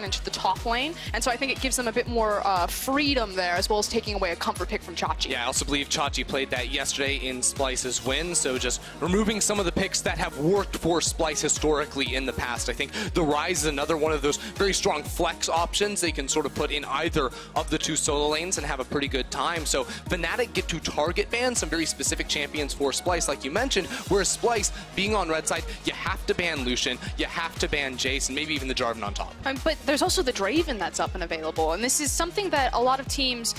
into the top lane, and so I think it gives them a bit more freedom there, as well as taking away a comfort pick from Chachi. Yeah, I also believe Chachi played that yesterday in Splyce's win, so just removing some of the picks that have worked for Splyce historically in the past. I think the Rise is another one of those very strong flex options they can sort of put in either of the two solo lanes and have a pretty good time. So Fnatic get to target ban some very specific champions for Splyce, like you mentioned, whereas Splyce, being on red side, you have to ban Lucian, you have to ban Jace, and maybe even the Jarvan on top. But there's also the Draven that's up and available, and this is something that a lot of teams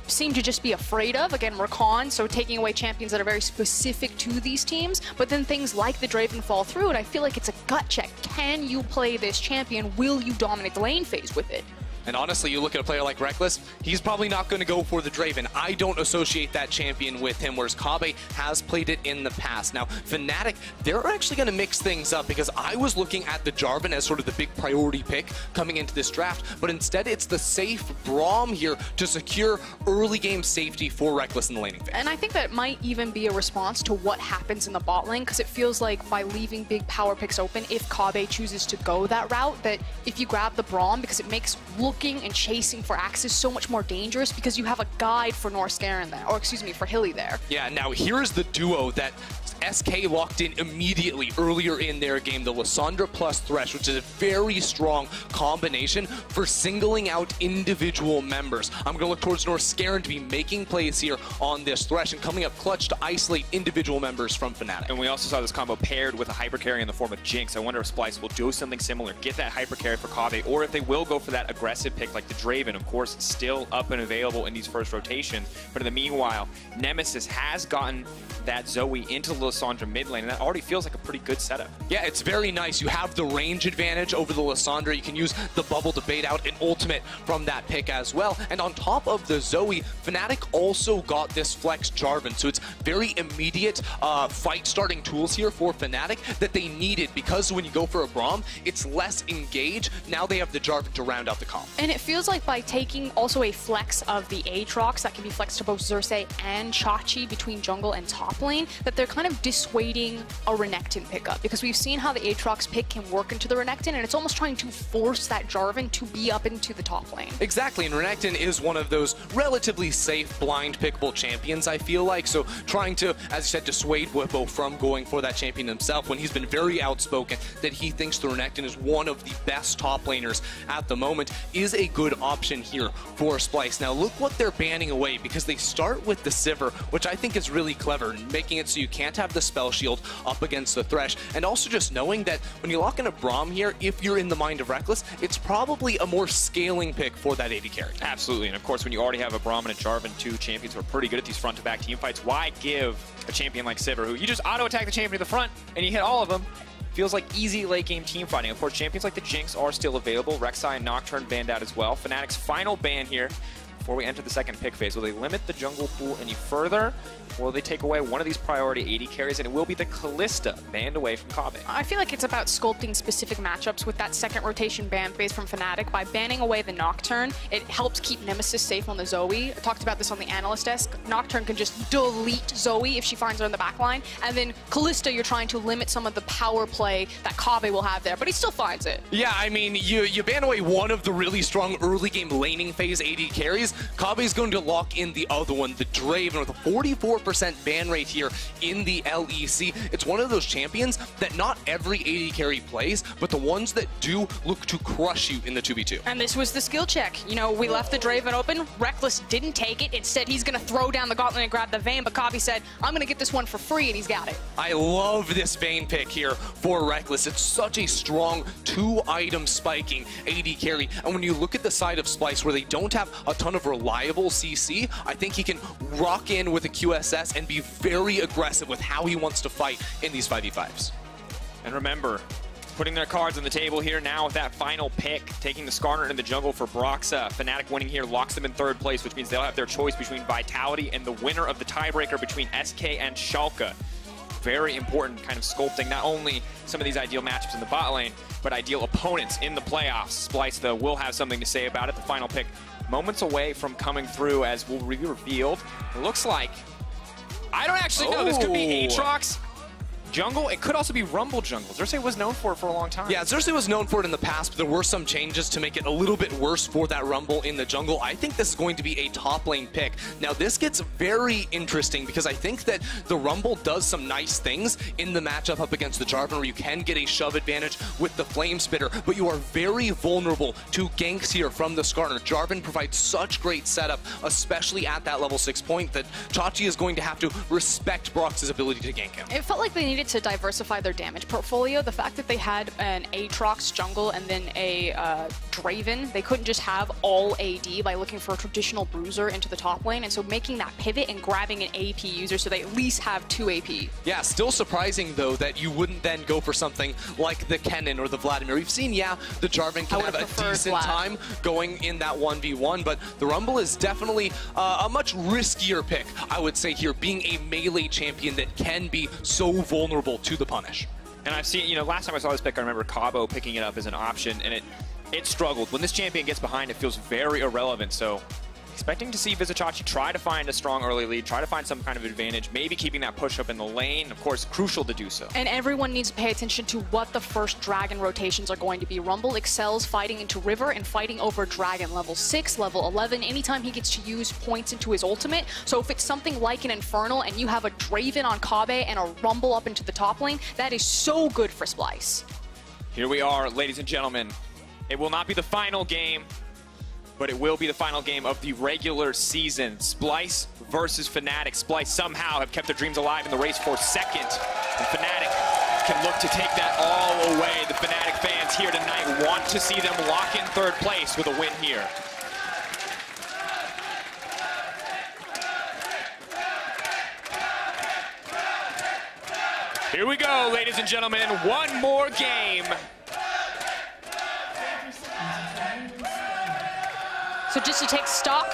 seem to just be afraid of. Again, Rakan, so taking away champions that are very specific to these teams, but then things like the Draven fall through, and I feel like it's a gut check. Can you play this champion? Will you dominate the lane phase with it? And honestly, you look at a player like Reckless, he's probably not going to go for the Draven. I don't associate that champion with him, whereas Kobbe has played it in the past. Now, Fnatic, they're actually going to mix things up, because I was looking at the Jarvan as sort of the big priority pick coming into this draft, but instead it's the safe Braum here to secure early game safety for Reckless in the laning phase. And I think that might even be a response to what happens in the bot lane, because it feels like by leaving big power picks open, if Kobbe chooses to go that route, that if you grab the Braum, because it makes looking and chasing for axes so much more dangerous, because you have a guide for Norskeren there, or excuse me, for Hilly there. Yeah, now here's the duo that SK locked in immediately earlier in their game, the Lissandra plus Thresh, which is a very strong combination for singling out individual members. I'm going to look towards Norskeren to be making plays here on this Thresh and coming up clutch to isolate individual members from Fnatic. And we also saw this combo paired with a hyper carry in the form of Jinx. I wonder if Splyce will do something similar, get that hyper carry for Kobbe, or if they will go for that aggressive pick like the Draven, of course, still up and available in these first rotations. But in the meanwhile, Nemesis has gotten that Zoe into the Lissandra mid lane, and that already feels like a pretty good setup. Yeah, it's very nice. You have the range advantage over the Lissandra. You can use the bubble to bait out an ultimate from that pick as well. And on top of the Zoe, Fnatic also got this flex Jarvan, so it's very immediate fight starting tools here for Fnatic that they needed, because when you go for a Braum, it's less engage. Now they have the Jarvan to round out the comp. And it feels like by taking also a flex of the Aatrox that can be flexed to both Xerxes and Chachi between jungle and top lane, that they're kind of dissuading a Renekton pickup, because we've seen how the Aatrox pick can work into the Renekton, and it's almost trying to force that Jarvan to be up into the top lane. Exactly, and Renekton is one of those relatively safe blind pickable champions, I feel like, so trying to, as you said, dissuade Whippo from going for that champion himself when he's been very outspoken that he thinks the Renekton is one of the best top laners at the moment is a good option here for Splyce. Now look what they're banning away, because they start with the Sivir, which I think is really clever, making it so you can't have the spell shield up against the Thresh, and also just knowing that when you lock in a Braum here, if you're in the mind of Reckless, it's probably a more scaling pick for that AD carry. Absolutely, and of course when you already have a Braum and a Jarvan, two champions who are pretty good at these front-to-back team fights, why give a champion like Sivir, who you just auto-attack the champion to the front and you hit all of them? Feels like easy late-game team fighting. Of course, champions like the Jinx are still available. Rek'Sai and Nocturne banned out as well. Fnatic's final ban here before we enter the second pick phase. Will they limit the jungle pool any further? Or will they take away one of these priority AD carries, and it will be the Kalista banned away from Kobbe? I feel like it's about sculpting specific matchups with that second rotation ban phase from Fnatic. By banning away the Nocturne, it helps keep Nemesis safe on the Zoe. I talked about this on the analyst desk. Nocturne can just delete Zoe if she finds her in the backline, and then Kalista, you're trying to limit some of the power play that Kobbe will have there, but he still finds it. Yeah, I mean, you ban away one of the really strong early game laning phase AD carries, Kobbe's going to lock in the other one, the Draven, with a 44% ban rate here in the LEC. It's one of those champions that not every AD carry plays, but the ones that do look to crush you in the 2v2. And this was the skill check. You know, we left the Draven open. Reckless didn't take it. Instead, he's going to throw down the gauntlet and grab the Vayne, but Kobbe said, I'm going to get this one for free, and he's got it. I love this Vayne pick here for Reckless. It's such a strong two-item spiking AD carry, and when you look at the side of Splyce where they don't have a ton of reliable CC, I think he can rock in with a QSS and be very aggressive with how he wants to fight in these 5v5s. And remember, putting their cards on the table here now with that final pick, taking the Skarner in the jungle for Broxa. Fnatic winning here locks them in third place, which means they'll have their choice between Vitality and the winner of the tiebreaker between SK and Schalke. Very important kind of sculpting not only some of these ideal matchups in the bot lane, but ideal opponents in the playoffs. Splyce, though, will have something to say about it. The final pick moments away from coming through, as will be revealed. It looks like, I don't actually know, this could be Aatrox jungle. It could also be Rumble jungle. Xerxes was known for it for a long time. Yeah, Xerxes was known for it in the past, but there were some changes to make it a little bit worse for that Rumble in the jungle. I think this is going to be a top lane pick. Now, this gets very interesting because I think that the Rumble does some nice things in the matchup up against the Jarvan, where you can get a shove advantage with the Flame Spitter, but you are very vulnerable to ganks here from the Skarner. Jarvan provides such great setup, especially at that level 6 point, that Chachi is going to have to respect Brox's ability to gank him. It felt like they needed to diversify their damage portfolio. The fact that they had an Aatrox jungle and then a Draven, they couldn't just have all AD by looking for a traditional bruiser into the top lane, and so making that pivot and grabbing an AP user so they at least have 2 AP. Yeah, still surprising though that you wouldn't then go for something like the Kennen or the Vladimir. We've seen, yeah, the Jarvan can have a decent time going in that 1v1, but the Rumble is definitely a much riskier pick, I would say here, being a melee champion that can be so vulnerable to the punish. And I've seen, you know, last time I saw this pick, I remember Cabo picking it up as an option, and it struggled. When this champion gets behind, it feels very irrelevant, so expecting to see Vizicsacsi try to find a strong early lead, try to find some kind of advantage, maybe keeping that push up in the lane. Of course, crucial to do so. And everyone needs to pay attention to what the first Dragon rotations are going to be. Rumble excels fighting into River and fighting over Dragon level 6, level 11, anytime he gets to use points into his ultimate. So if it's something like an Infernal and you have a Draven on Kabe and a Rumble up into the top lane, that is so good for Splyce. Here we are, ladies and gentlemen. It will not be the final game, but it will be the final game of the regular season. Splyce versus Fnatic. Splyce somehow have kept their dreams alive in the race for second. And Fnatic can look to take that all away. The Fnatic fans here tonight want to see them lock in third place with a win here. Here we go, ladies and gentlemen. One more game. So just to take stock,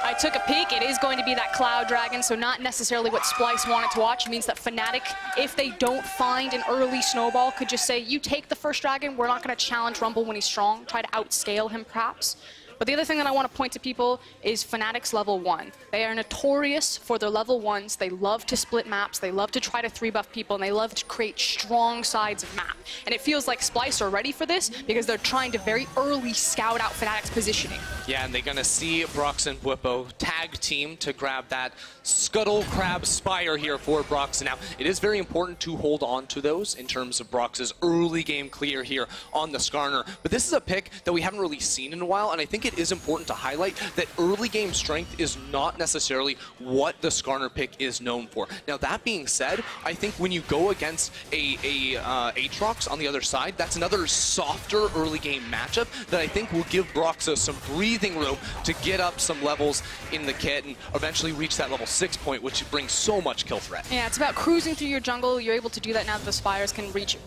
I took a peek. It is going to be that Cloud Dragon, so not necessarily what Splyce wanted to watch. It means that Fnatic, if they don't find an early snowball, could just say, you take the first Dragon, we're not going to challenge Rumble when he's strong, try to outscale him perhaps. But the other thing that I want to point to people is Fnatic's level 1. They are notorious for their level 1s. They love to split maps, they love to try to 3-buff people, and they love to create strong sides of map. And it feels like Splyce are ready for this because they're trying to very early scout out Fnatic's positioning. Yeah, and they're going to see Brox and Bwipo tag team to grab that Scuttle Crab Spire here for Brox. Now, it is very important to hold on to those in terms of Brox's early game clear here on the Skarner. But this is a pick that we haven't really seen in a while, and I think it is important to highlight that early game strength is not necessarily what the Skarner pick is known for. Now, that being said, I think when you go against a Aatrox on the other side, that's another softer early game matchup that I think will give Broxos some breathing room to get up some levels in the kit and eventually reach that level 6 point, which brings so much kill threat. Yeah, it's about cruising through your jungle. You're able to do that now that the Spires can reach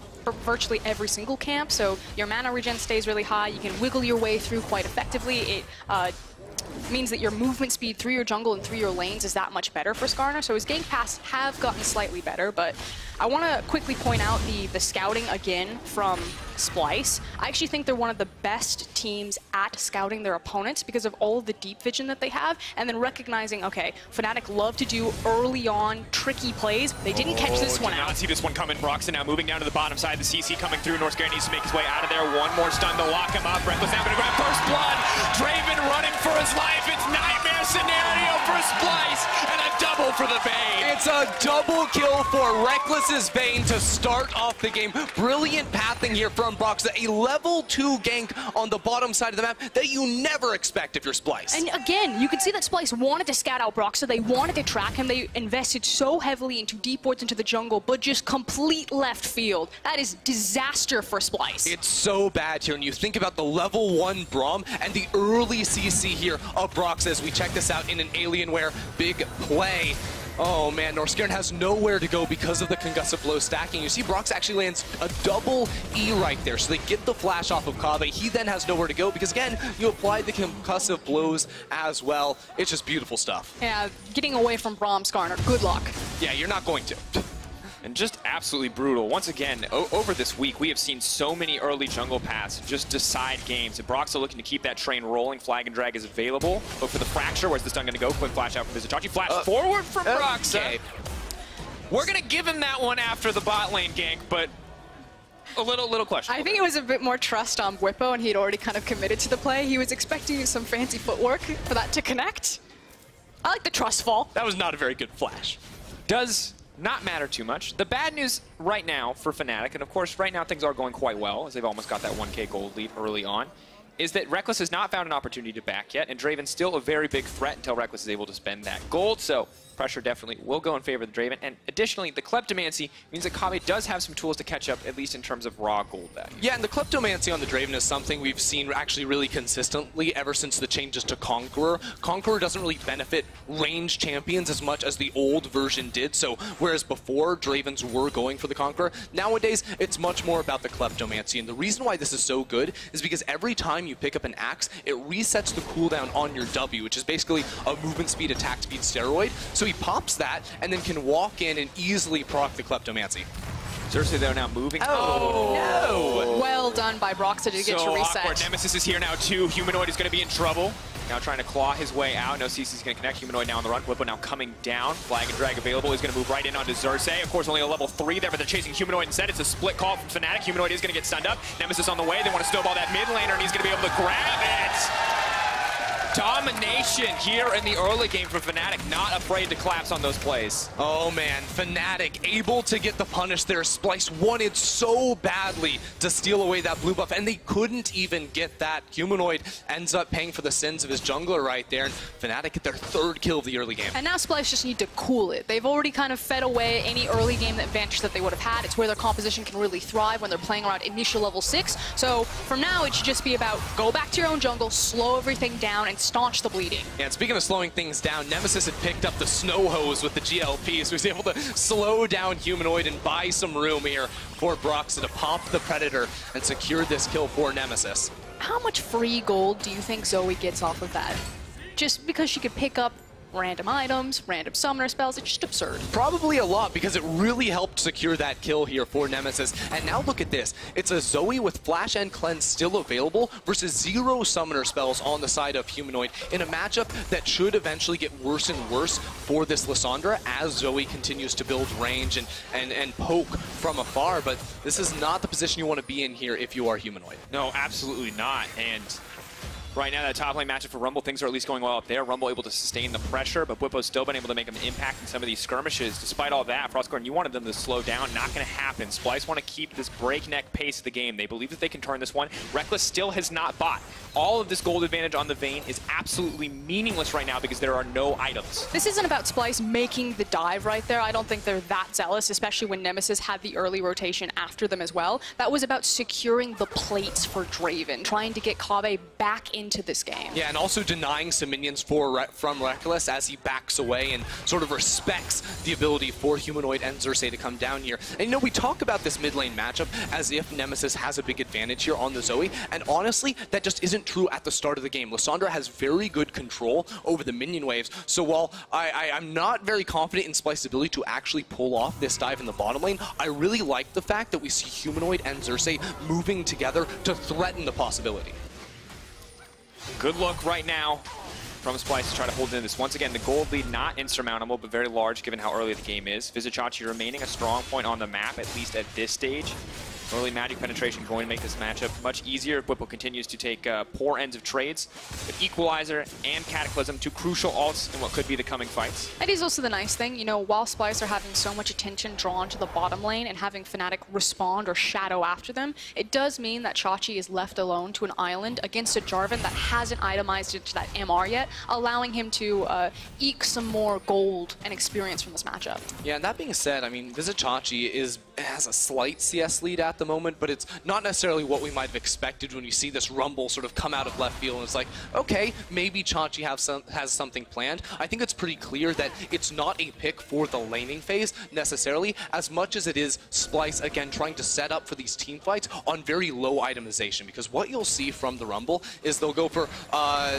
virtually every single camp, so your mana regen stays really high. You can wiggle your way through quite effectively. It means that your movement speed through your jungle and through your lanes is that much better for Skarner, so his gank paths have gotten slightly better, but I want to quickly point out the scouting again from Splyce. I actually think they're one of the best teams at scouting their opponents because of all of the deep vision that they have, and then recognizing, okay, Fnatic love to do early on tricky plays. They didn't catch this one out. Did not see this one coming. Broxton now moving down to the bottom side. The CC coming through. Northscare needs to make his way out of there. One more stun to lock him up. Reckless now going to grab first blood. Draven running for his life. It's nightmare scenario for Splyce, and a double for the Bane. It's a double kill for Reckless's Bane to start off the game. Brilliant pathing here from Brox. A level 2 gank on the bottom side of the map that you never expect if you're Splyce. And again, you can see that Splyce wanted to scout out Brox, so they wanted to track him. They invested so heavily into deep wards into the jungle, but just complete left field. That is disaster for Splyce. It's so bad here, and you think about the level 1 Braum and the early CC here of Brox as we check this out in an Alienware big play. Oh man, Northscairn has nowhere to go because of the concussive blow stacking. You see Brox actually lands a double E right there, so they get the flash off of Kabe. He then has nowhere to go because again, you apply the concussive blows as well. It's just beautiful stuff. Yeah, getting away from Braum, Skarner, good luck. Yeah, you're not going to. And just absolutely brutal. Once again, over this week, we have seen so many early jungle paths just decide games. And Brox are looking to keep that train rolling. Flag and drag is available. But for the Fracture, where's the stun going to go? Quick flash out from Vizicsacsi. Flash forward from Brox. Okay. We're going to give him that one after the bot lane gank, but a little question. I think it was a bit more trust on Bwipo, and he'd already kind of committed to the play. He was expecting some fancy footwork for that to connect. I like the trust fall. That was not a very good flash. Does not matter too much. The bad news right now for Fnatic, and of course right now things are going quite well, as they've almost got that 1K gold lead early on, is that Rekkles has not found an opportunity to back yet, and Draven's still a very big threat until Rekkles is able to spend that gold, so pressure definitely will go in favor of the Draven. And additionally, the Kleptomancy means that Kave does have some tools to catch up, at least in terms of raw gold value. Yeah, and the Kleptomancy on the Draven is something we've seen actually really consistently ever since the changes to Conqueror. Conqueror doesn't really benefit range champions as much as the old version did, so whereas before Dravens were going for the Conqueror, nowadays it's much more about the Kleptomancy. And the reason why this is so good is because every time you pick up an axe, it resets the cooldown on your W, which is basically a movement speed, attack speed steroid. So he pops that and then can walk in and easily proc the Kleptomancy. Xerxes, though, now moving. Oh, no! Well done by Broxah to get to reset. Awkward. Nemesis is here now, too. Humanoid is going to be in trouble. Now trying to claw his way out. No CC's going to connect. Humanoid now on the run. Bwipo now coming down. Flag and drag available. He's going to move right in onto Xerxes. Of course, only a level 3 there, but they're chasing Humanoid instead. It's a split call from Fnatic. Humanoid is going to get stunned up. Nemesis on the way. They want to snowball that mid laner, and he's going to be able to grab it. Domination here in the early game for Fnatic, not afraid to collapse on those plays. Oh man, Fnatic able to get the punish there. Splyce wanted so badly to steal away that blue buff, and they couldn't even get that. Humanoid ends up paying for the sins of his jungler right there, and Fnatic get their 3rd kill of the early game. And now Splyce just need to cool it. They've already kind of fed away any early game advantage that they would have had. It's where their composition can really thrive when they're playing around initial level 6. So from now, it should just be about go back to your own jungle, slow everything down, and staunch the bleeding. Yeah, and speaking of slowing things down, Nemesis had picked up the snow hose with the GLP, so he's able to slow down Humanoid and buy some room here for Broxah to pop the Predator and secure this kill for Nemesis. How much free gold do you think Zoe gets off of that? Just because she could pick up random items, random summoner spells, it's just absurd. Probably a lot, because it really helped secure that kill here for Nemesis. And now look at this. It's a Zoe with Flash and Cleanse still available versus 0 summoner spells on the side of Humanoid in a matchup that should eventually get worse and worse for this Lissandra as Zoe continues to build range and poke from afar. But this is not the position you want to be in here if you are Humanoid. No, absolutely not. And right now, that top lane matchup for Rumble, things are at least going well up there. Rumble able to sustain the pressure, but Bwipo's still been able to make an impact in some of these skirmishes. Despite all that, Frostcorn, you wanted them to slow down. Not going to happen. Splyce want to keep this breakneck pace of the game. They believe that they can turn this one. Rekkles still has not bought. All of this gold advantage on the Vayne is absolutely meaningless right now because there are no items. This isn't about Splyce making the dive right there. I don't think they're that zealous, especially when Nemesis had the early rotation after them as well. That was about securing the plates for Draven, trying to get Kave back into this game. Yeah, and also denying some minions from Rekkles as he backs away and sort of respects the ability for Humanoid and Xerxes to come down here. And you know, we talk about this mid lane matchup as if Nemesis has a big advantage here on the Zoe, and honestly, that just isn't true at the start of the game. Lissandra has very good control over the minion waves, so while I'm not very confident in Splyce's ability to actually pull off this dive in the bottom lane, I really like the fact that we see Humanoid and Xerxes moving together to threaten the possibility. Good look right now from Splyce to try to hold in this. Once again, the gold lead not insurmountable, but very large given how early the game is. Vizicsacsi remaining a strong point on the map, at least at this stage. Early magic penetration going to make this matchup much easier. Bwipo continues to take poor ends of trades, with Equalizer and Cataclysm, two crucial ults in what could be the coming fights. That is also the nice thing, you know, while Splyce are having so much attention drawn to the bottom lane and having Fnatic respond or shadow after them, it does mean that Chachi is left alone to an island against a Jarvan that hasn't itemized into that MR yet, allowing him to eke some more gold and experience from this matchup. Yeah, and that being said, I mean, Vizicsacsi has a slight CS lead at the moment, but it's not necessarily what we might have expected when you see this Rumble sort of come out of left field, and it's like, okay, maybe Chachi has something planned. I think it's pretty clear that it's not a pick for the laning phase necessarily, as much as it is Splyce, again, trying to set up for these team fights on very low itemization, because what you'll see from the Rumble is they'll go for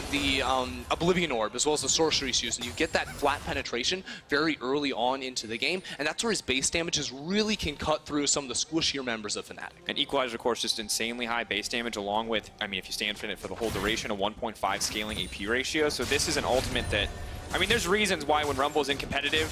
the Oblivion Orb as well as the Sorcery Shoes, and you get that flat penetration very early on into the game, and that's where his base damages really can cut through some of the squishier members of Fnatic. And Equalizer, of course, just insanely high base damage, along with, I mean, if you stay infinite for the whole duration, a 1.5 scaling AP ratio. So this is an ultimate that, I mean, there's reasons why when Rumble is in competitive,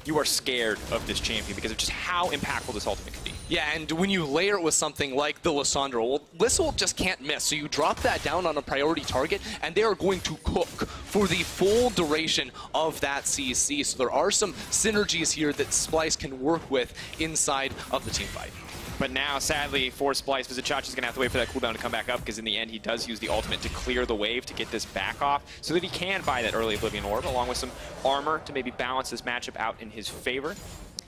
you are scared of this champion because of just how impactful this ultimate can be. Yeah, and when you layer it with something like the Lissandra, well, Lissel just can't miss. So you drop that down on a priority target, and they are going to cook for the full duration of that CC. So there are some synergies here that Splyce can work with inside of the team fight. But now, sadly, for Splyce, Vizichachi's going to have to wait for that cooldown to come back up, because in the end, he does use the ultimate to clear the wave to get this back off so that he can buy that early Oblivion Orb, along with some armor to maybe balance this matchup out in his favor.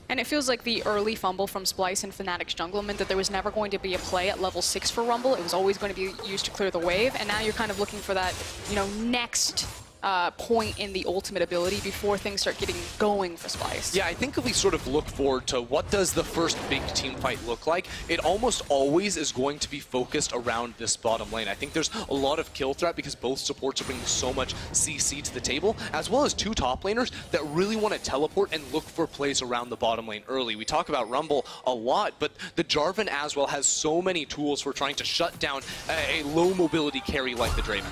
And it feels like the early fumble from Splyce and Fnatic's jungle meant that there was never going to be a play at level 6 for Rumble. It was always going to be used to clear the wave, and now you're kind of looking for that, you know, next point in the ultimate ability before things start getting going for Splyce. Yeah, I think if we sort of look forward to what does the first big team fight look like, it almost always is going to be focused around this bottom lane. I think there's a lot of kill threat because both supports are bringing so much CC to the table, as well as two top laners that really want to teleport and look for plays around the bottom lane early. We talk about Rumble a lot, but the Jarvan as well has so many tools for trying to shut down a low mobility carry like the Draven.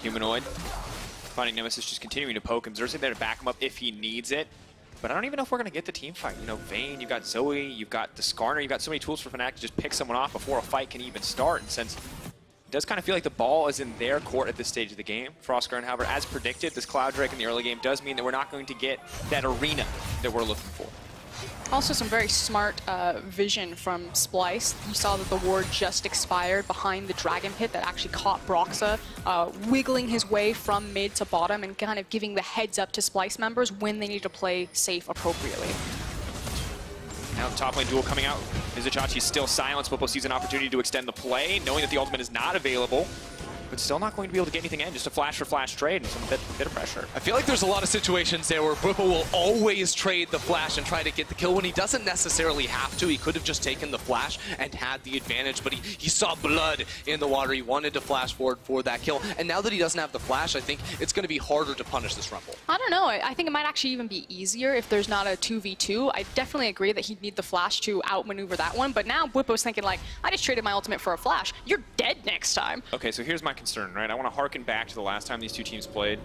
Humanoid finding Nemesis just continuing to poke him. Xerxes there to back him up if he needs it. But I don't even know if we're going to get the team fight. You know, Vayne, you've got Zoe, you've got the Skarner, you've got so many tools for Fnatic to just pick someone off before a fight can even start. And since it does kind of feel like the ball is in their court at this stage of the game, Frostguard, however, as predicted, this Cloud Drake in the early game does mean that we're not going to get that arena that we're looking for. Also some very smart vision from Splyce. You saw that the ward just expired behind the Dragon Pit that actually caught Broxa, wiggling his way from mid to bottom and kind of giving the heads up to Splyce members when they need to play safe appropriately. Now the top lane duel coming out. Vizichachi is still silenced, but sees an opportunity to extend the play, knowing that the ultimate is not available. But still not going to be able to get anything in, just a flash-for-flash trade and some bit of pressure. I feel like there's a lot of situations there where Bwipo will always trade the flash and try to get the kill when he doesn't necessarily have to. He could have just taken the flash and had the advantage, but he saw blood in the water. He wanted to flash forward for that kill. And now that he doesn't have the flash, I think it's going to be harder to punish this Rumble. I don't know. I think it might actually even be easier if there's not a 2v2. I definitely agree that he'd need the flash to outmaneuver that one, but now Bwipo's thinking like, I just traded my ultimate for a flash. You're dead next time. Okay, so here's my concern, right? I want to harken back to the last time these two teams played.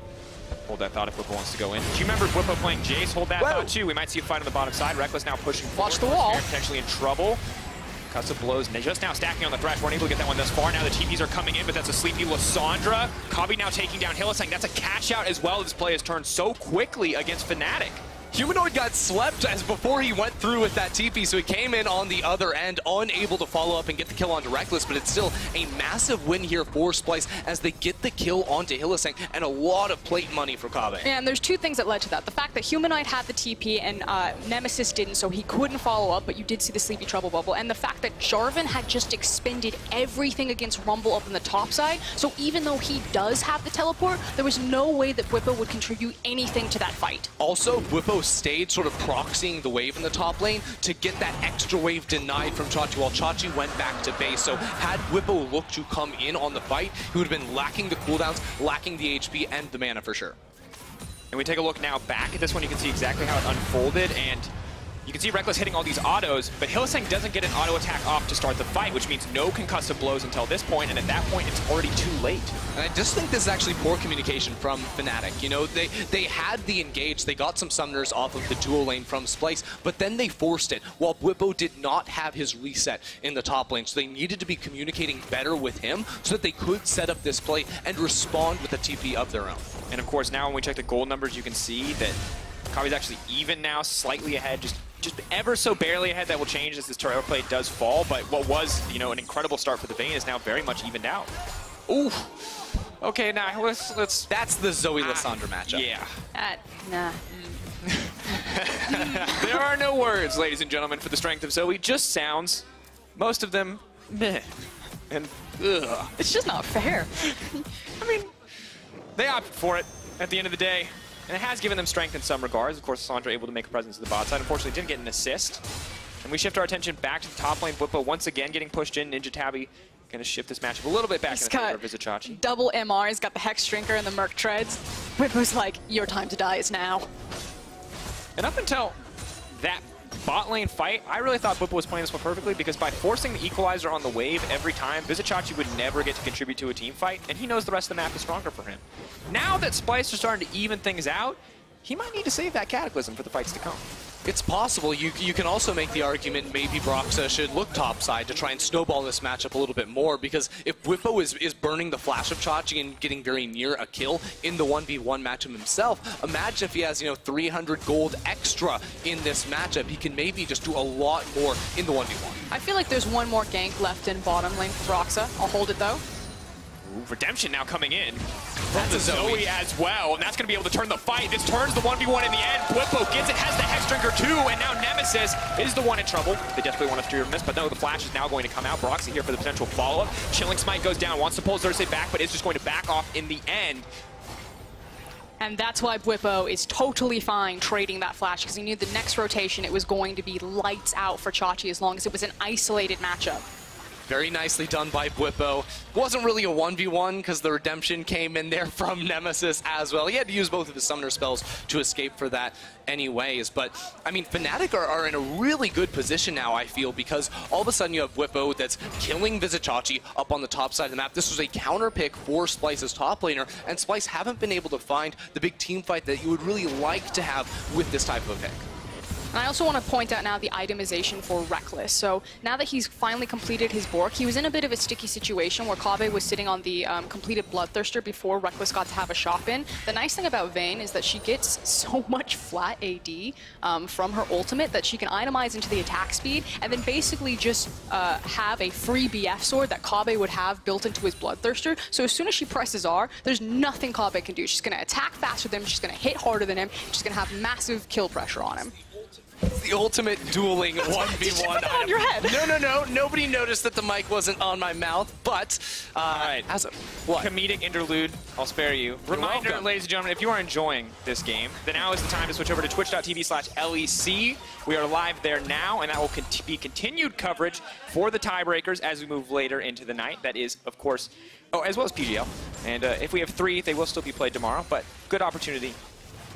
Hold that thought if Bwipo wants to go in. Do you remember Bwipo playing Jace? Hold that thought too. We might see a fight on the bottom side. Reckless now pushing forward. Watch the wall. Potentially in trouble. Cuts of blows. Just now stacking on the Thresh. Weren't able to get that one thus far. Now the TPs are coming in, but that's a sleepy Lissandra. Kabi now taking down Hylissang. That's a catch out as well. This play has turned so quickly against Fnatic. Humanoid got slept as before he went through with that TP, so he came in on the other end, unable to follow up and get the kill onto Reckless, but it's still a massive win here for Splyce as they get the kill onto Hylissang and a lot of plate money for Kaveh. And there's two things that led to that. The fact that Humanoid had the TP and Nemesis didn't, so he couldn't follow up, but you did see the Sleepy Trouble bubble. And the fact that Jarvan had just expended everything against Rumble up on the top side, so even though he does have the teleport, there was no way that Bwipo would contribute anything to that fight. Also, Bwipo stayed sort of proxying the wave in the top lane to get that extra wave denied from Chachi while Chachi went back to base. So had Bwipo looked to come in on the fight, he would have been lacking the cooldowns, lacking the HP, and the mana for sure. And we take a look now back at this one. You can see exactly how it unfolded, and you can see Reckless hitting all these autos, but Hylissang doesn't get an auto attack off to start the fight, which means no concussive blows until this point, and at that point, it's already too late. And I just think this is actually poor communication from Fnatic. You know, they had the engage, they got some summoners off of the dual lane from Splyce, but then they forced it, while Bwipo did not have his reset in the top lane, so they needed to be communicating better with him so that they could set up this play and respond with a TP of their own. And of course, now when we check the gold numbers, you can see that Kavi's actually even now, slightly ahead, just ever so barely ahead. That will change as this turret play does fall, but what was, you know, an incredible start for the Vayne is now very much evened out. Ooh. Okay, now let's. That's the Zoe Lissandra matchup. Yeah. Nah. There are no words, ladies and gentlemen, for the strength of Zoe. Just sounds. Most of them, meh. And ugh. It's just not fair. I mean, they opted for it at the end of the day. And it has given them strength in some regards. Of course, Lissandra able to make a presence to the bot side. Unfortunately, didn't get an assist. And we shift our attention back to the top lane. Bwipo once again getting pushed in. Ninja Tabby going to shift this matchup a little bit back in the favor of Vizichachi. Double MR. He's got the Hex Drinker and the Merc Treads. Bwipo's like, your time to die is now. And up until that bot lane fight, I really thought Bwipo was playing this one perfectly because by forcing the equalizer on the wave every time, Vizichachi would never get to contribute to a team fight, and he knows the rest of the map is stronger for him. Now that Splyce are starting to even things out, he might need to save that Cataclysm for the fights to come. It's possible. You can also make the argument maybe Broxa should look topside to try and snowball this matchup a little bit more, because if Whippo is burning the flash of Chachi and getting very near a kill in the 1v1 matchup himself, imagine if he has, 300 gold extra in this matchup. He can maybe just do a lot more in the 1v1. I feel like there's one more gank left in bottom lane for Broxa. I'll hold it though. Ooh, Redemption now coming in. That's a Zoe as well, and that's going to be able to turn the fight. This turns the 1v1 in the end. Whippo gets it, has the Hex Drinker too, and now Nemesis is the one in trouble. They desperately want to steer miss, but no, the flash is now going to come out. Broxy here for the potential follow-up. Chilling Smite goes down, wants to pull Xerxes back, but is just going to back off in the end. And that's why Whippo is totally fine trading that flash, because he knew the next rotation it was going to be lights out for Chachi as long as it was an isolated matchup. Very nicely done by Whippo. Wasn't really a 1v1 because the redemption came in there from Nemesis as well. He had to use both of his summoner spells to escape for that anyways. But, I mean, Fnatic are in a really good position now, I feel, because all of a sudden you have Whippo that's killing Vizichachi up on the top side of the map. This was a counter pick for Splyce's top laner, and Splyce haven't been able to find the big team fight that you would really like to have with this type of a pick. And I also want to point out now the itemization for Reckless. So now that he's finally completed his Bork, he was in a bit of a sticky situation where Kave was sitting on the completed Bloodthirster before Reckless got to have a shop in. The nice thing about Vayne is that she gets so much flat AD from her ultimate that she can itemize into the attack speed and then basically just have a free BF sword that Kave would have built into his Bloodthirster. So as soon as she presses R, there's nothing Kave can do. She's going to attack faster than him, she's going to hit harder than him, she's going to have massive kill pressure on him. The ultimate dueling 1v1. Did you put that on your head? No. Nobody noticed that the mic wasn't on my mouth, but all right. As a what? Comedic interlude, I'll spare you. Reminder, welcome. ladies and gentlemen, if you are enjoying this game, then now is the time to switch over to twitch.tv/LEC. We are live there now, and that will be continued coverage for the tiebreakers as we move later into the night. That is, of course, as well as PGL. And if we have 3, they will still be played tomorrow, but good opportunity.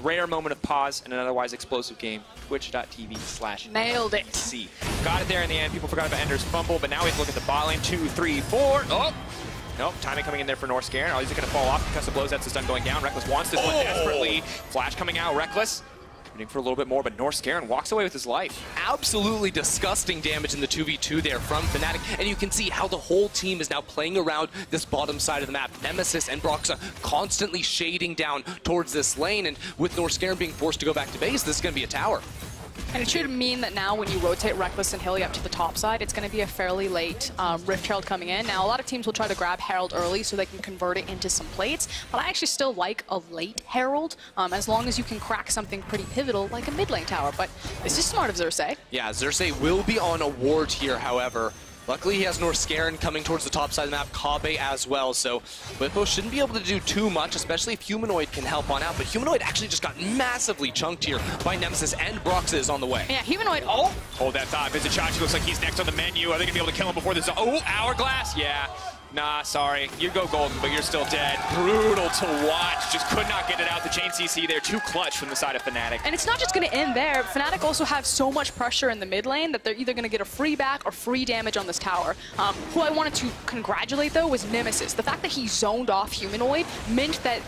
Rare moment of pause and an otherwise explosive game. Twitch.tv/LEC. Nailed it. Got it there in the end. People forgot about Ender's fumble, but now we have to look at the bot lane. 2, 3, 4. Oh! Nope, timing coming in there for North Scare. Oh, he's going to fall off because the blows. That's the stun going down. Reckless wants this one desperately. Flash coming out. Reckless waiting for a little bit more, but North Scare walks away with his life. Absolutely disgusting damage in the 2v2 there from Fnatic, and you can see how the whole team is now playing around this bottom side of the map. Nemesis and Broxa constantly shading down towards this lane, and with North Scare being forced to go back to base, this is going to be a tower. And it should mean that now when you rotate Reckless and Hilly up to the top side, it's going to be a fairly late Rift Herald coming in. Now, a lot of teams will try to grab Herald early so they can convert it into some plates, but I actually still like a late Herald, as long as you can crack something pretty pivotal like a mid lane tower. But this is smart of Xerxes. Yeah, Xerxes will be on a ward here, however. Luckily, he has North Scaren coming towards the top side of the map, Kave as well, so Whippo shouldn't be able to do too much, especially if Humanoid can help on out, but Humanoid actually just got massively chunked here by Nemesis, and Broxa is on the way. Yeah, Humanoid, oh! Hold that thought. Vizichachi looks like he's next on the menu. Are they going to be able to kill him before this? Oh, Hourglass? Yeah. Nah, sorry. You go golden, but you're still dead. Brutal to watch. Just could not get it out. The chain CC there, too clutch from the side of Fnatic. And it's not just going to end there. Fnatic also have so much pressure in the mid lane that they're either going to get a free back or free damage on this tower. Who I wanted to congratulate, though, was Nemesis. The fact that he zoned off Humanoid meant that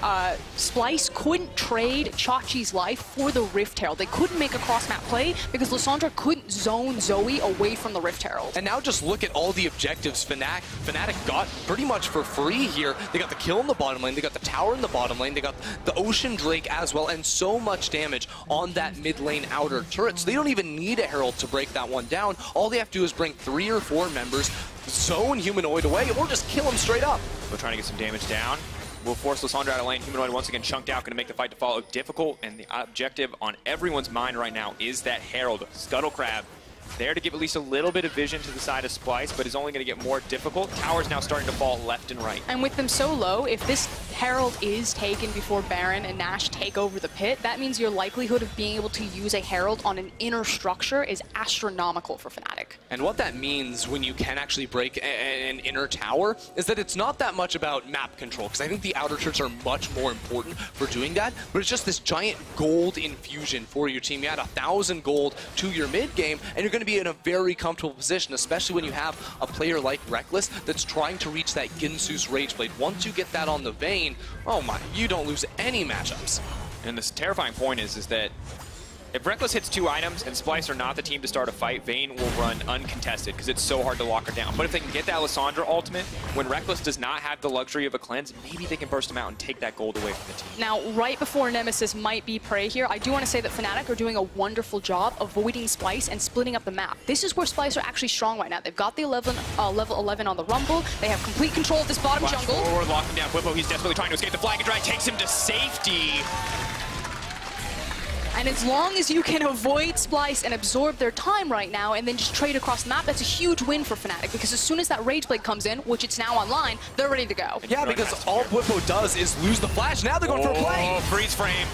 Splyce couldn't trade Chachi's life for the Rift Herald. They couldn't make a cross-map play because Lissandra couldn't zone Zoe away from the Rift Herald. And now just look at all the objectives Fnatic got pretty much for free here. They got the kill in the bottom lane, they got the tower in the bottom lane, they got the Ocean Drake as well, and so much damage on that mid lane outer turret. So they don't even need a Herald to break that one down. All they have to do is bring 3 or 4 members, zone Humanoid away, or just kill him straight up. We're trying to get some damage down. We'll force Lissandra out of lane. Humanoid once again chunked out, going to make the fight to follow difficult, and the objective on everyone's mind right now is that Herald. Scuttle Crab there to give at least a little bit of vision to the side of Splyce, but is only going to get more difficult. Tower's now starting to fall left and right. And with them so low, if this Herald is taken before Baron and Nash take over the pit, that means your likelihood of being able to use a Herald on an inner structure is astronomical for Fnatic. And what that means when you can actually break an inner tower is that it's not that much about map control, because I think the outer turrets are much more important for doing that, but it's just this giant gold infusion for your team. You add 1,000 gold to your mid game, and you're going to be in a very comfortable position, especially when you have a player like Reckless that's trying to reach that Ginsu's Rageblade. Once you get that on the Vayne, oh my, you don't lose any matchups. And this terrifying point is that if Reckless hits 2 items and Splyce are not the team to start a fight, Vayne will run uncontested because it's so hard to lock her down. But if they can get that Lissandra ultimate, when Reckless does not have the luxury of a cleanse, maybe they can burst him out and take that gold away from the team. Now, right before Nemesis might be prey here, I do want to say that Fnatic are doing a wonderful job avoiding Splyce and splitting up the map. This is where Splyce are actually strong right now. They've got the level 11 on the Rumble. They have complete control of this bottom Flash jungle. forward, locking down Whippo. He's desperately trying to escape the flag and dry. Takes him to safety. And as long as you can avoid Splyce and absorb their time right now and then just trade across the map, that's a huge win for Fnatic because as soon as that Rage Blade comes in, which it's now online, they're ready to go. Yeah, because all Whippo does is lose the flash. Now they're going for a play. Oh, freeze frame.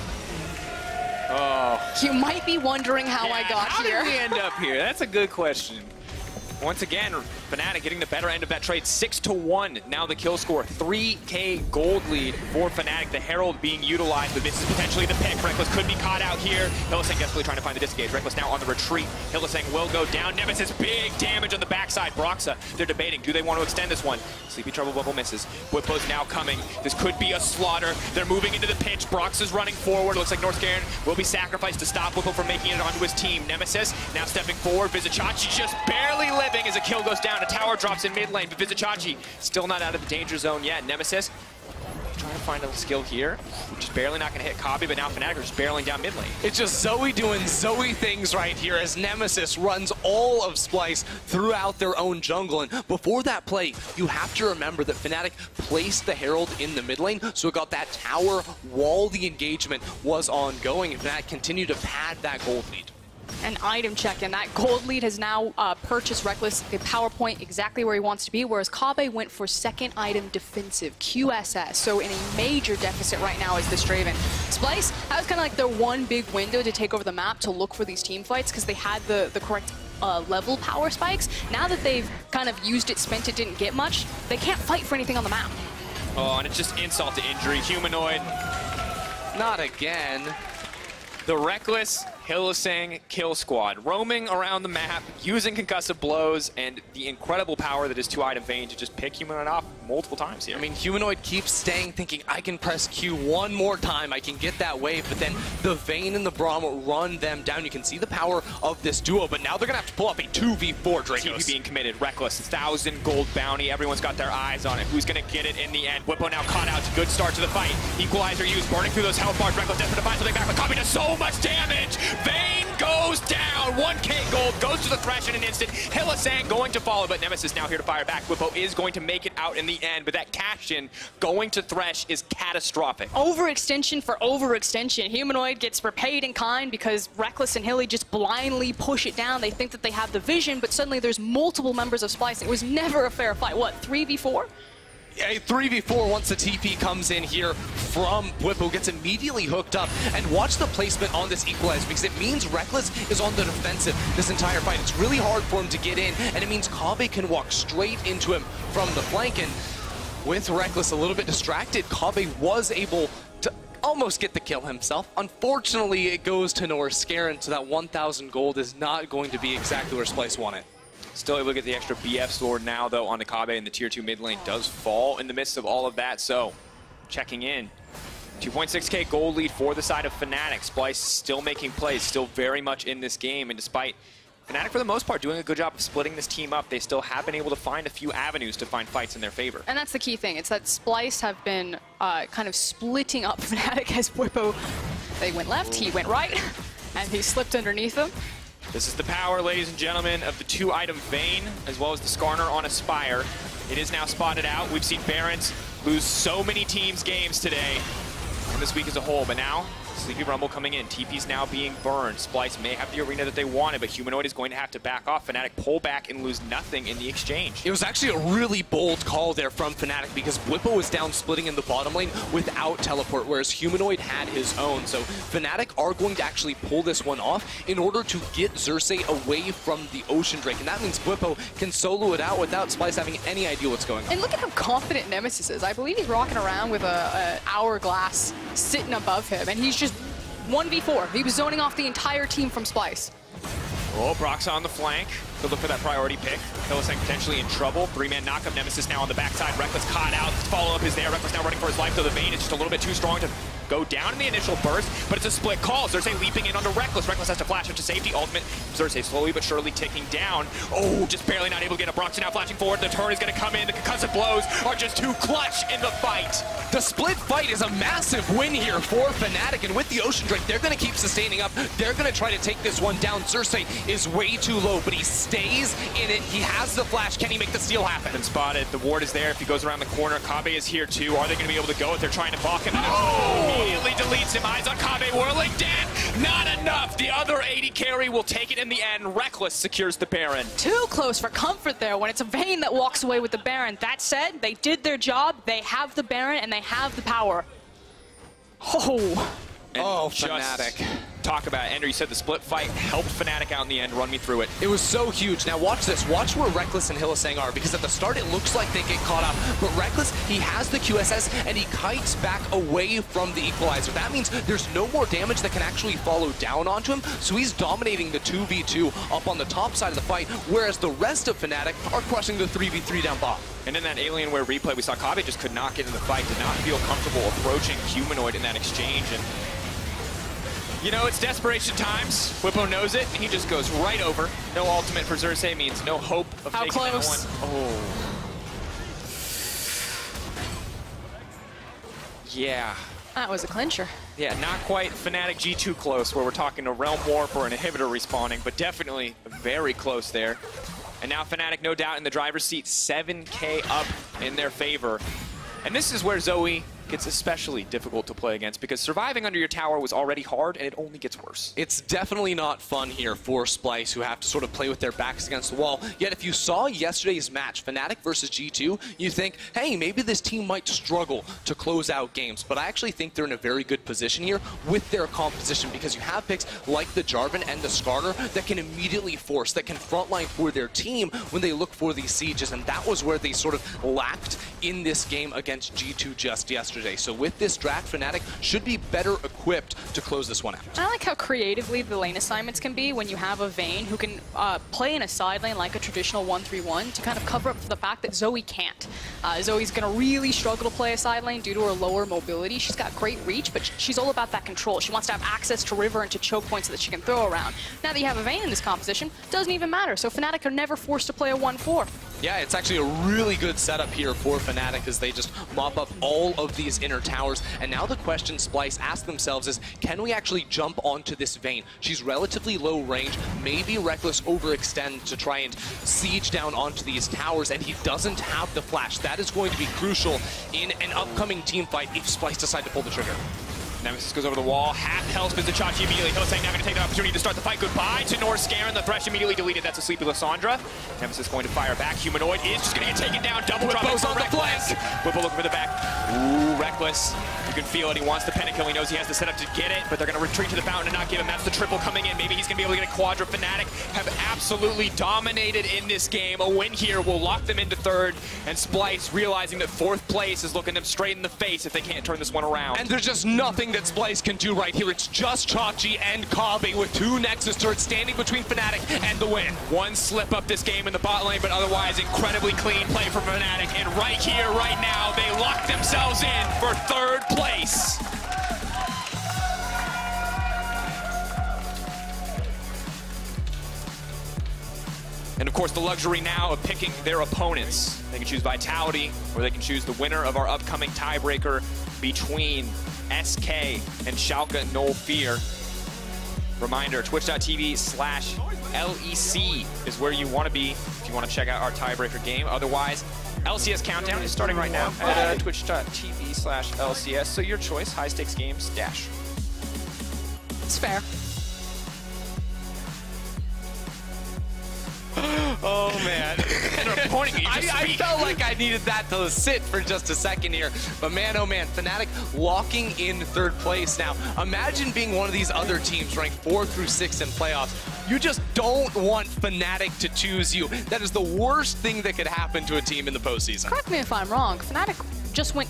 Oh. You might be wondering how I got here. How did we end up here? That's a good question. Once again, Fnatic getting the better end of that trade, 6-1. Now the kill score, 3K gold lead for Fnatic. The Herald being utilized, but this is potentially the pick. Reckless could be caught out here. Hylissang desperately trying to find the disengage. Reckless now on the retreat. Hylissang will go down. Nemesis, big damage on the backside. Broxa, they're debating. Do they want to extend this one? Sleepy Trouble Whippo misses. Whippo's now coming. This could be a slaughter. They're moving into the pitch. Broxa's running forward. Looks like North Garen will be sacrificed to stop Whippo from making it onto his team. Nemesis now stepping forward. Vizicachi just barely living as a kill goes down. A tower drops in mid lane, but Vizicachi still not out of the danger zone yet. Nemesis trying to find a skill here. Just barely not going to hit Kabi, but now Fnatic are just barreling down mid lane. It's just Zoe doing Zoe things right here as Nemesis runs all of Splyce throughout their own jungle. And before that play, you have to remember that Fnatic placed the Herald in the mid lane, so it got that tower while the engagement was ongoing, and Fnatic continued to pad that gold lead. An item check, and that gold lead has now purchased Reckless the power point exactly where he wants to be, whereas Kabe went for second item defensive, QSS. So in a major deficit right now is this Draven. Splyce, that was kind of like their one big window to take over the map to look for these team fights because they had the correct level power spikes. Now that they've kind of used it, spent it, didn't get much, they can't fight for anything on the map. Oh, and it's just insult to injury. Humanoid. Not again. The Reckless Hylissang kill squad, roaming around the map, using concussive blows, and the incredible power that is 2-item Vayne to just pick Humanoid off multiple times here. I mean, Humanoid keeps staying, thinking, I can press Q one more time, I can get that wave, but then the Vayne and the Braum run them down. You can see the power of this duo, but now they're going to have to pull up a 2v4 Dracos. TP being committed, Reckless, 1,000 gold bounty, everyone's got their eyes on it. Who's going to get it in the end? Whippo now caught out, good start to the fight. Equalizer used, burning through those health bars. Reckless desperate to find something back, but Kabi does so much damage! Vayne goes down, 1K gold, goes to the Thresh in an instant. Hylissang going to follow, but Nemesis now here to fire back. Whippo is going to make it out in the end, but that cash-in going to Thresh is catastrophic. Overextension for overextension. Humanoid gets repaid in kind because Reckless and Hilly just blindly push it down. They think that they have the vision, but suddenly there's multiple members of Splyce. It was never a fair fight. What, 3v4? A 3v4 once the TP comes in here from Whippo, gets immediately hooked up. And watch the placement on this equalizer because it means Reckless is on the defensive this entire fight. It's really hard for him to get in, and it means Kabe can walk straight into him from the flank. And with Reckless a little bit distracted, Kabe was able to almost get the kill himself. Unfortunately, it goes to North Garen, so that 1,000 gold is not going to be exactly where Splyce wanted. Still able to get the extra BF sword now, though, on the Kabe, and the tier 2 mid lane does fall in the midst of all of that. So, checking in. 2.6K gold lead for the side of Fnatic. Splyce still making plays, still very much in this game, and despite Fnatic, for the most part, doing a good job of splitting this team up, they still have been able to find a few avenues to find fights in their favor. And that's the key thing. It's that Splyce have been kind of splitting up Fnatic as Whippo. They went left, he went right, and he slipped underneath them. This is the power, ladies and gentlemen, of the 2-item Vayne, as well as the Skarner on Aspire. It is now spotted out. We've seen Barons lose so many teams games today, and this week as a whole, but now Sleepy Rumble coming in. TP's now being burned. Splyce may have the arena that they wanted, but Humanoid is going to have to back off. Fnatic pull back and lose nothing in the exchange. It was actually a really bold call there from Fnatic because Whippo was down splitting in the bottom lane without teleport, whereas Humanoid had his own. So Fnatic are going to actually pull this one off in order to get Xerxes away from the Ocean Drake. And that means Whippo can solo it out without Splyce having any idea what's going on. And look at how confident Nemesis is. I believe he's rocking around with a hourglass sitting above him, and he's just 1v4. He was zoning off the entire team from Splyce. Oh, Brox on the flank. to look for that priority pick. Hylissang potentially in trouble. 3-man knockup. Nemesis now on the backside. Reckless caught out. Follow-up is there. Reckless now running for his life, though the Vayne is just a little bit too strong to go down in the initial burst, but it's a split call. Xerxes leaping in onto Reckless. Reckless has to flash into safety. Ultimate, Xerxes slowly but surely ticking down. Oh, just barely not able to get a Broxah now flashing forward. The turn is going to come in. The concussive blows are just too clutch in the fight. The split fight is a massive win here for Fnatic, and with the Ocean Drake, they're going to keep sustaining up. They're going to try to take this one down. Xerxes is way too low, but he stays in it. He has the flash. Can he make the steal happen? Been spotted. The ward is there. If he goes around the corner, Kobbe is here too. Are they going to be able to go if they're trying to balk him? Oh! Immediately deletes him. Eyes on Kobbe, whirling dead. Not enough. The other 80 carry will take it in the end. Reckless secures the Baron. Too close for comfort there when it's a Vayne that walks away with the Baron. That said, they did their job. They have the Baron and they have the power. Oh. And Fnatic. Talk about it. Ender, you said the split fight helped Fnatic out in the end. Run me through it. It was so huge. Now watch this. Watch where Reckless and Hylissang are, because at the start it looks like they get caught up. But Reckless, he has the QSS and he kites back away from the equalizer. That means there's no more damage that can actually follow down onto him. So he's dominating the 2v2 up on the top side of the fight, whereas the rest of Fnatic are crushing the 3v3 down bottom. And in that Alienware replay, we saw Kobbe just could not get in the fight, did not feel comfortable approaching Humanoid in that exchange. And you know, it's desperation times. Whippo knows it, and he just goes right over. No ultimate for Xerxes means no hope of taking that one. Oh. Yeah. That was a clincher. Yeah, not quite Fnatic G2 close, where we're talking a Realm Warp or an inhibitor respawning, but definitely very close there. And now Fnatic, no doubt, in the driver's seat, 7K up in their favor. And this is where Zoe gets especially difficult to play against, because surviving under your tower was already hard, and it only gets worse. It's definitely not fun here for Splyce, who have to sort of play with their backs against the wall. Yet if you saw yesterday's match, Fnatic versus G2, you think, hey, maybe this team might struggle to close out games. But I actually think they're in a very good position here with their composition, because you have picks like the Jarvan and the Skarner that can immediately force, that can frontline for their team when they look for these sieges. And that was where they sort of lacked in this game against G2 just yesterday. So with this draft, Fnatic should be better equipped to close this one out. I like how creatively the lane assignments can be when you have a Vayne who can play in a side lane like a traditional 1-3-1 to kind of cover up for the fact that Zoe can't. Zoe's going to really struggle to play a side lane due to her lower mobility. She's got great reach, but she's all about that control. She wants to have access to river and to choke points so that she can throw around. Now that you have a Vayne in this composition, doesn't even matter. So Fnatic are never forced to play a 1-4. Yeah, it's actually a really good setup here for Fnatic as they just mop up all of these inner towers. And now the question Splyce asked themselves is, can we actually jump onto this Vayne? She's relatively low range. Maybe Reckless overextend to try and siege down onto these towers, and he doesn't have the flash. That is going to be crucial in an upcoming team fight if Splyce decide to pull the trigger. Nemesis goes over the wall, half health spins the Chachi immediately. Hylissang now going to take the opportunity to start the fight. Goodbye to North Scare, and the Thresh immediately deleted. That's a sleepy Lissandra. Nemesis going to fire back. Humanoid is just going to get taken down. Double drop on the flank. Whippo looking for the back. Ooh, Reckless. You can feel it. He wants the pentakill. He knows he has the setup to get it, but they're going to retreat to the fountain and not give him. That's the triple coming in. Maybe he's going to be able to get a quadra. Fnatic have absolutely dominated in this game. A win here will lock them into third, and Splyce realizing that fourth place is looking them straight in the face if they can't turn this one around. And there's just nothing that Splyce can do right here. It's just Chachi and Kobbe with two Nexus turrets standing between Fnatic and the win. One slip up this game in the bot lane, but otherwise incredibly clean play from Fnatic. And right here, right now, they lock themselves in for third place. And of course, the luxury now of picking their opponents. They can choose Vitality, or they can choose the winner of our upcoming tiebreaker between SK and Schalke No Fear. Reminder, twitch.tv/LEC is where you want to be if you want to check out our tiebreaker game. Otherwise, LCS Countdown is starting right now at twitch.tv/LCS. So your choice, high stakes games, dash. It's fair. Oh, man. I felt like I needed that to sit for just a second here. But man, oh man, Fnatic locking in third place. Now, imagine being one of these other teams ranked 4 through 6 in playoffs. You just don't want Fnatic to choose you. That is the worst thing that could happen to a team in the postseason. Correct me if I'm wrong. Fnatic just went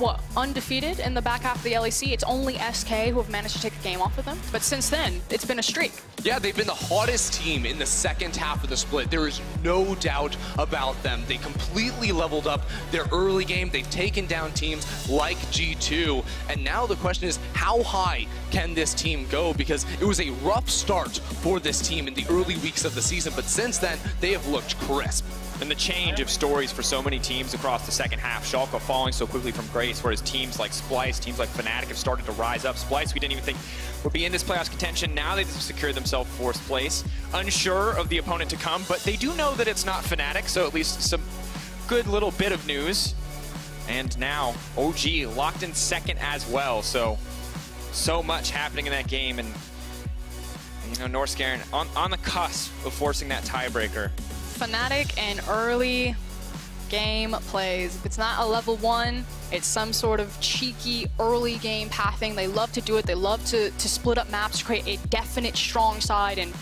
what, undefeated in the back half of the LEC. It's only SK who have managed to take a game off of them. But since then, it's been a streak. Yeah, they've been the hottest team in the second half of the split. There is no doubt about them. They completely leveled up their early game. They've taken down teams like G2. And now the question is, how high can this team go? Because it was a rough start for this team in the early weeks of the season. But since then, they have looked crisp. And the change of stories for so many teams across the second half. Schalke falling so quickly from grace, whereas teams like Splyce, teams like Fnatic have started to rise up. Splyce, we didn't even think would be in this playoffs contention. Now they've secured themselves fourth place. Unsure of the opponent to come, but they do know that it's not Fnatic, so at least some good little bit of news. And now OG locked in second as well. So much happening in that game. And, you know, Norskeren on the cusp of forcing that tiebreaker. Fnatic and early game plays. If it's not a level 1, it's some sort of cheeky early game pathing. They love to do it. They love to split up maps to create a definite strong side, and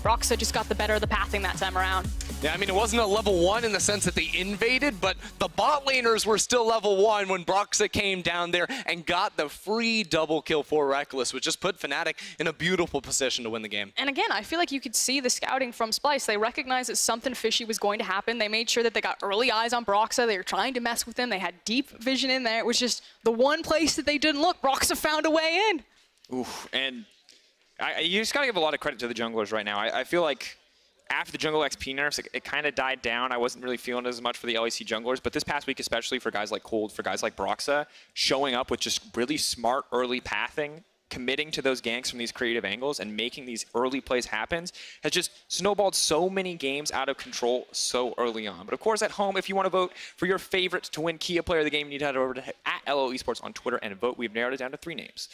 Broxah just got the better of the pathing that time around. Yeah, I mean, it wasn't a level 1 in the sense that they invaded, but the bot laners were still level 1 when Broxah came down there and got the free double kill for Reckless, which just put Fnatic in a beautiful position to win the game. And again, I feel like you could see the scouting from Splyce. They recognized that something fishy was going to happen. They made sure that they got early eyes on Broxah. They were trying to mess with him. They had deep vision in there. It was just the one place that they didn't look. Broxah found a way in. Oof, and you just got to give a lot of credit to the junglers right now. I feel like after the jungle XP nerfs, it kind of died down. I wasn't really feeling as much for the LEC junglers, but this past week, especially for guys like Cold, for guys like Broxah, showing up with just really smart early pathing, committing to those ganks from these creative angles, and making these early plays happen, has just snowballed so many games out of control so early on. But of course, at home, if you want to vote for your favorite to win Kia Player of the Game, you need to head over to @LO Esports on Twitter and vote. We've narrowed it down to 3 names.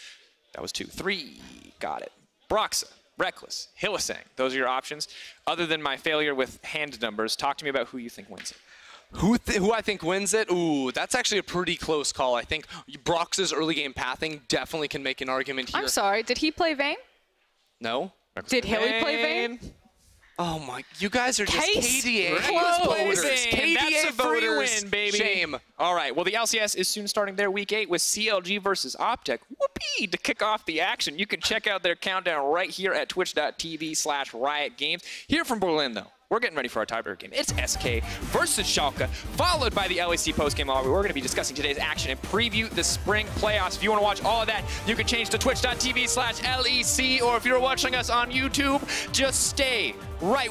That was 2. 3. Got it. Broxah, Reckless, Hylissang. Those are your options. Other than my failure with hand numbers, talk to me about who you think wins it. Who I think wins it? Ooh, that's actually a pretty close call. I think Broxah's early game pathing definitely can make an argument here. I'm sorry, did he play Vayne? No. Did Hilly play Vayne? Oh my, you guys are just Case KDA closed. voters. That's KDA a free voters. win, baby. Shame. All right, well, the LCS is soon starting their week 8 with CLG versus Optic. Whoopee! To kick off the action. You can check out their countdown right here at twitch.tv/riotgames. Here from Berlin, though, we're getting ready for our tiebreaker game. It's SK versus Schalke, followed by the LEC postgame lobby. We're going to be discussing today's action and preview the spring playoffs. If you want to watch all of that, you can change to twitch.tv/LEC, or if you're watching us on YouTube, just stay right